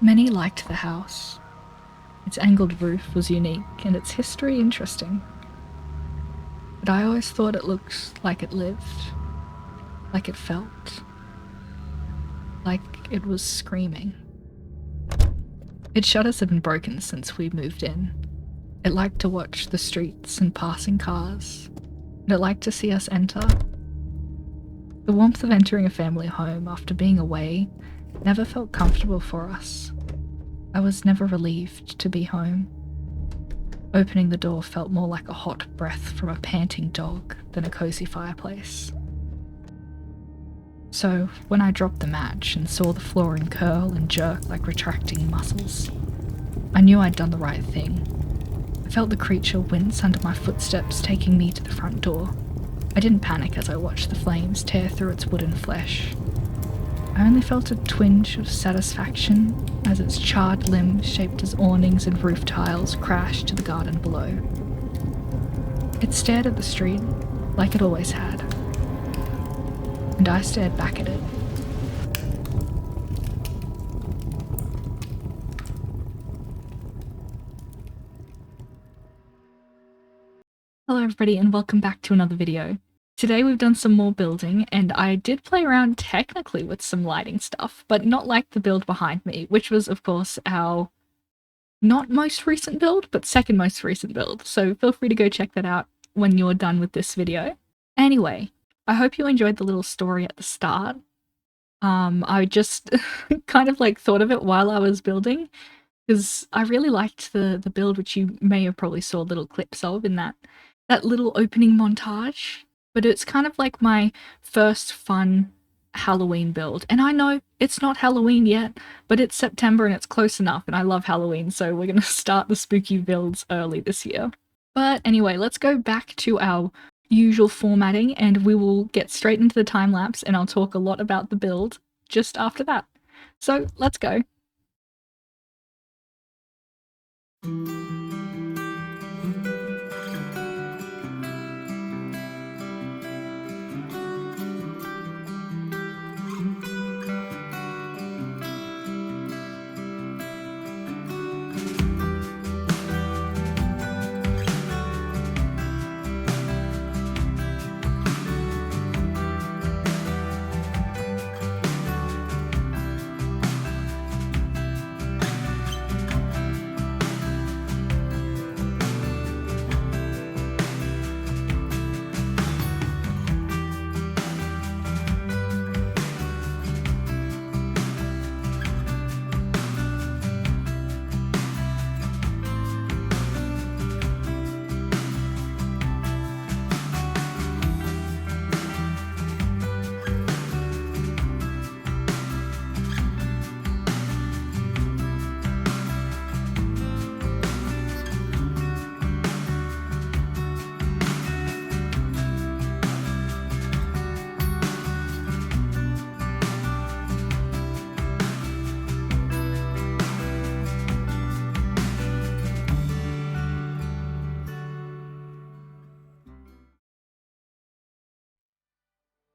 Many liked the house. Its angled roof was unique and its history interesting. But I always thought it looked like it lived, like it felt, like it was screaming. Its shutters had been broken since we moved in. It liked to watch the streets and passing cars, and it liked to see us enter. The warmth of entering a family home after being away never felt comfortable for us. I was never relieved to be home. Opening the door felt more like a hot breath from a panting dog than a cozy fireplace. So, when I dropped the match and saw the flooring curl and jerk like retracting muscles, I knew I'd done the right thing. I felt the creature wince under my footsteps taking me to the front door. I didn't panic as I watched the flames tear through its wooden flesh. I only felt a twinge of satisfaction as its charred limbs, shaped as awnings and roof tiles, crashed to the garden below. It stared at the street, like it always had, and I stared back at it. Hello everybody and welcome back to another video. Today we've done some more building, and I did play around technically with some lighting stuff, but not like the build behind me, which was of course our not most recent build, but second most recent build, so feel free to go check that out when you're done with this video. Anyway, I hope you enjoyed the little story at the start. I just kind of like thought of it while I was building, because I really liked the build, which you may have probably saw little clips of in that little opening montage. But it's kind of like my first fun Halloween build. And I know it's not Halloween yet, but it's September and it's close enough, and I love Halloween, so we're gonna start the spooky builds early this year. But anyway, let's go back to our usual formatting and we will get straight into the time lapse, and I'll talk a lot about the build just after that. So let's go.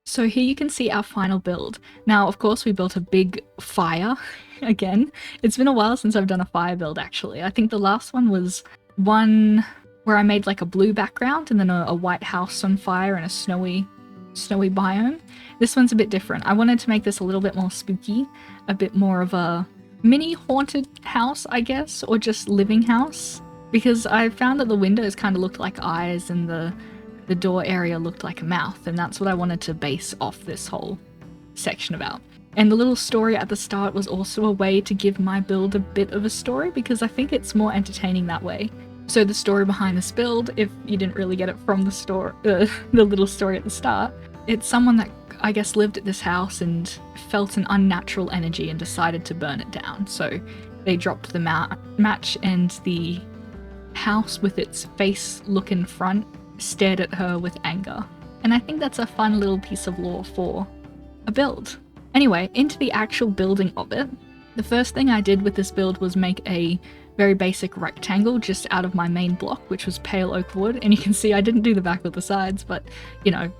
So here you can see our final build. Now, of course, we built a big fire again. It's been a while since I've done a fire build, actually. I think the last one was one where I made like a blue background and then a white house on fire and a snowy biome. This one's a bit different. I wanted to make this a little bit more spooky, a bit more of a mini haunted house, I guess, or just living house, because I found that the windows kind of looked like eyes and the door area looked like a mouth, and that's what I wanted to base off this whole section about. And the little story at the start was also a way to give my build a bit of a story, because I think it's more entertaining that way. So the story behind this build, if you didn't really get it from the story, the little story at the start, it's someone that I guess lived at this house and felt an unnatural energy and decided to burn it down. So they dropped the match, and the house with its face look in front stared at her with anger. And I think that's a fun little piece of lore for a build. Anyway, into the actual building of it. The first thing I did with this build was make a very basic rectangle just out of my main block, which was pale oak wood, and you can see I didn't do the back or the sides, but you know,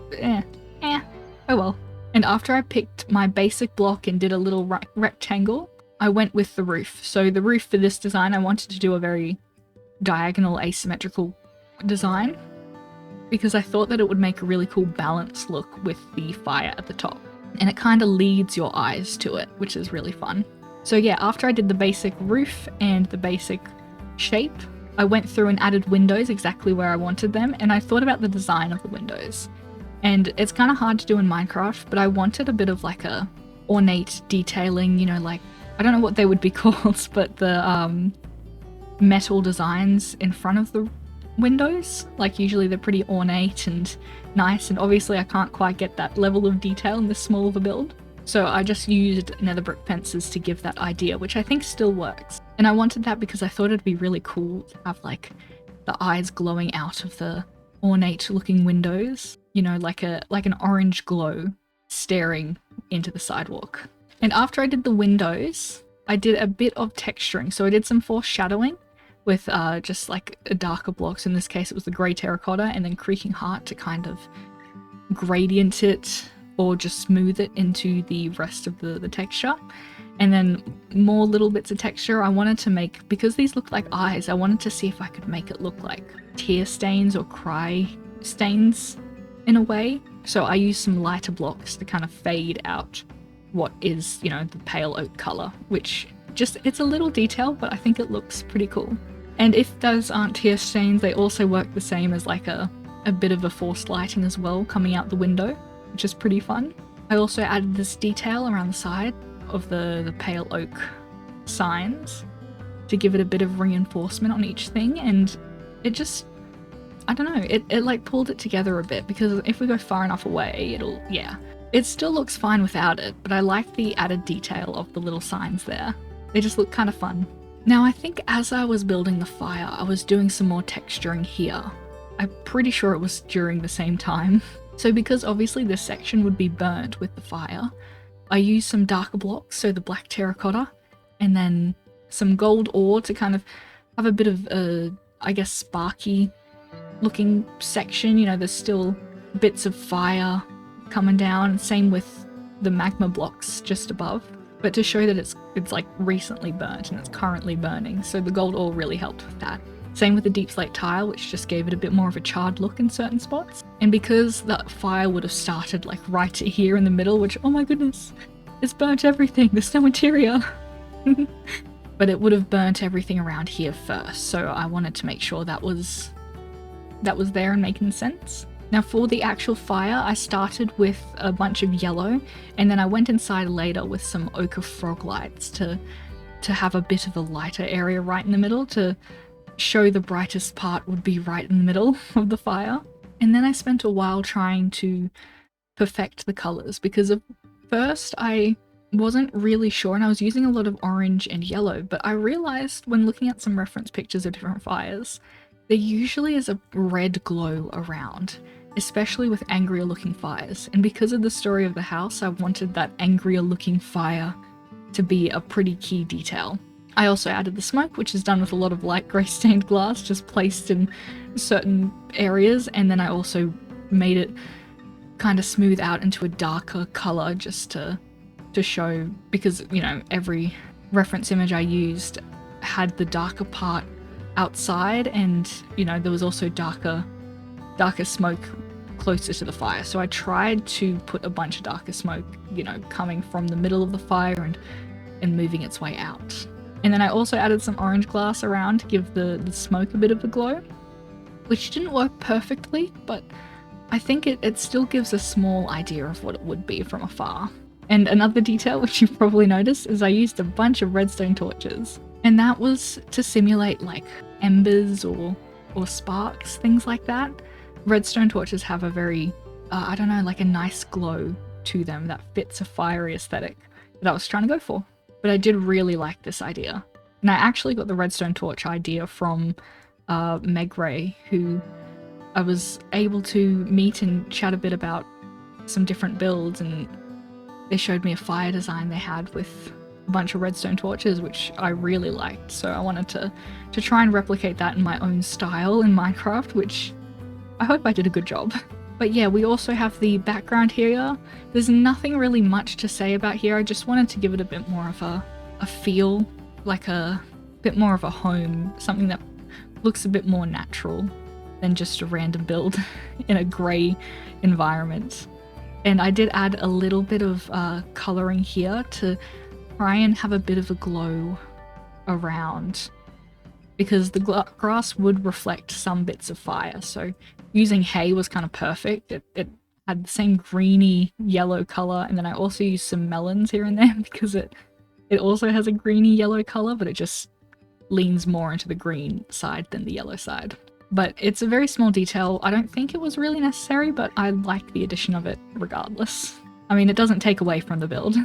oh well. And after I picked my basic block and did a little rectangle, I went with the roof. So the roof for this design, I wanted to do a very diagonal asymmetrical design because I thought that it would make a really cool balanced look with the fire at the top. And it kind of leads your eyes to it, which is really fun. So yeah, after I did the basic roof and the basic shape, I went through and added windows exactly where I wanted them, and I thought about the design of the windows. And it's kind of hard to do in Minecraft, but I wanted a bit of like a ornate detailing, you know, like, I don't know what they would be called, but the metal designs in front of the windows. Like usually they're pretty ornate and nice, and obviously I can't quite get that level of detail in this small of a build. So I just used nether brick fences to give that idea, which I think still works. And I wanted that because I thought it'd be really cool to have like the eyes glowing out of the ornate looking windows, you know, like an orange glow staring into the sidewalk. And after I did the windows, I did a bit of texturing. So I did some foreshadowing with just like darker blocks. In this case, it was the grey terracotta, and then creaking heart to kind of gradient it or just smooth it into the rest of the texture. And then more little bits of texture I wanted to make, because these look like eyes, I wanted to see if I could make it look like tear stains or cry stains in a way. So I used some lighter blocks to kind of fade out what is, you know, the pale oak color, which just, it's a little detail, but I think it looks pretty cool. And if those aren't tear stains, they also work the same as like a bit of a forced lighting as well coming out the window, which is pretty fun. I also added this detail around the side of the pale oak signs to give it a bit of reinforcement on each thing, and it just, I don't know, it like pulled it together a bit, because if we go far enough away, it'll, yeah. It still looks fine without it, but I like the added detail of the little signs there. They just look kind of fun. Now I think as I was building the fire, I was doing some more texturing here. I'm pretty sure it was during the same time. So because obviously this section would be burnt with the fire, I used some darker blocks, so the black terracotta, and then some gold ore to kind of have a bit of a, I guess, sparky looking section. You know, there's still bits of fire coming down, same with the magma blocks just above, but to show that it's like recently burnt and it's currently burning, so the gold ore really helped with that. Same with the deep slate tile, which just gave it a bit more of a charred look in certain spots. And because that fire would have started like right here in the middle, which, oh my goodness, it's burnt everything, there's no interior. But it would have burnt everything around here first, so I wanted to make sure that was there and making sense. Now for the actual fire, I started with a bunch of yellow, and then I went inside later with some ochre frog lights to have a bit of a lighter area right in the middle, to show the brightest part would be right in the middle of the fire. And then I spent a while trying to perfect the colors, because at first I wasn't really sure, and I was using a lot of orange and yellow, but I realized when looking at some reference pictures of different fires, there usually is a red glow around, especially with angrier looking fires. And because of the story of the house, I wanted that angrier looking fire to be a pretty key detail. I also added the smoke, which is done with a lot of light grey stained glass just placed in certain areas, and then I also made it kind of smooth out into a darker colour just to show, because, you know, every reference image I used had the darker part outside, and, you know, there was also darker smoke closer to the fire. So I tried to put a bunch of darker smoke, you know, coming from the middle of the fire and moving its way out. And then I also added some orange glass around to give the smoke a bit of a glow, which didn't work perfectly, but I think it still gives a small idea of what it would be from afar. And another detail, which you've probably noticed, is I used a bunch of redstone torches. And that was to simulate like embers or sparks, things like that. Redstone torches have a very, I don't know, like a nice glow to them that fits a fiery aesthetic that I was trying to go for. But I did really like this idea. And I actually got the redstone torch idea from Meg Ray, who I was able to meet and chat a bit about some different builds, and they showed me a fire design they had with a bunch of redstone torches, which I really liked. So I wanted to try and replicate that in my own style in Minecraft, which I hope I did a good job. But yeah, we also have the background here. There's nothing really much to say about here. I just wanted to give it a bit more of a feel, like a bit more of a home, something that looks a bit more natural than just a random build in a grey environment. And I did add a little bit of colouring here to try and have a bit of a glow around, because the grass would reflect some bits of fire, so using hay was kind of perfect. It had the same greeny yellow colour, and then I also used some melons here and there because it also has a greeny yellow colour, but it just leans more into the green side than the yellow side. But it's a very small detail. I don't think it was really necessary, but I like the addition of it regardless. I mean, it doesn't take away from the build.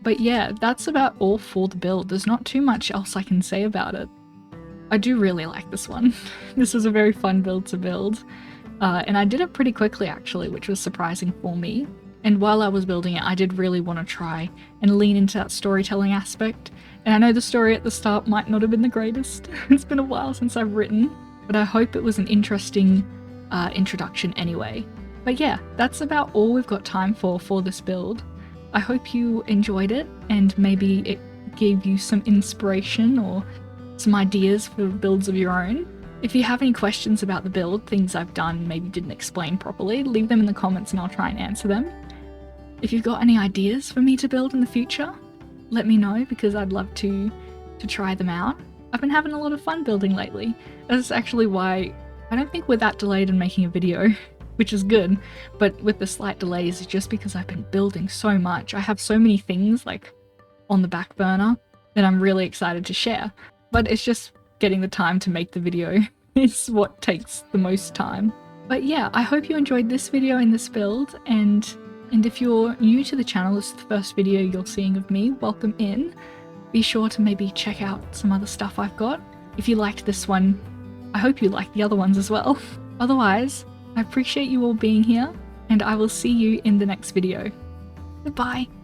But yeah, that's about all for the build. There's not too much else I can say about it. I do really like this one. This was a very fun build to build. And I did it pretty quickly actually, which was surprising for me. And while I was building it, I did really want to try and lean into that storytelling aspect. And I know the story at the start might not have been the greatest. It's been a while since I've written, but I hope it was an interesting introduction anyway. But yeah, that's about all we've got time for this build. I hope you enjoyed it and maybe it gave you some inspiration or some ideas for builds of your own. If you have any questions about the build, things I've done maybe didn't explain properly, leave them in the comments and I'll try and answer them. If you've got any ideas for me to build in the future, let me know because I'd love to try them out. I've been having a lot of fun building lately. That's actually why I don't think we're that delayed in making a video, which is good, but with the slight delays, it's just because I've been building so much. I have so many things like on the back burner that I'm really excited to share, but it's just getting the time to make the video is what takes the most time. But yeah, I hope you enjoyed this video and this build, and if you're new to the channel, this is the first video you're seeing of me, welcome in. Be sure to maybe check out some other stuff I've got. If you liked this one, I hope you like the other ones as well. Otherwise, I appreciate you all being here, and I will see you in the next video. Goodbye!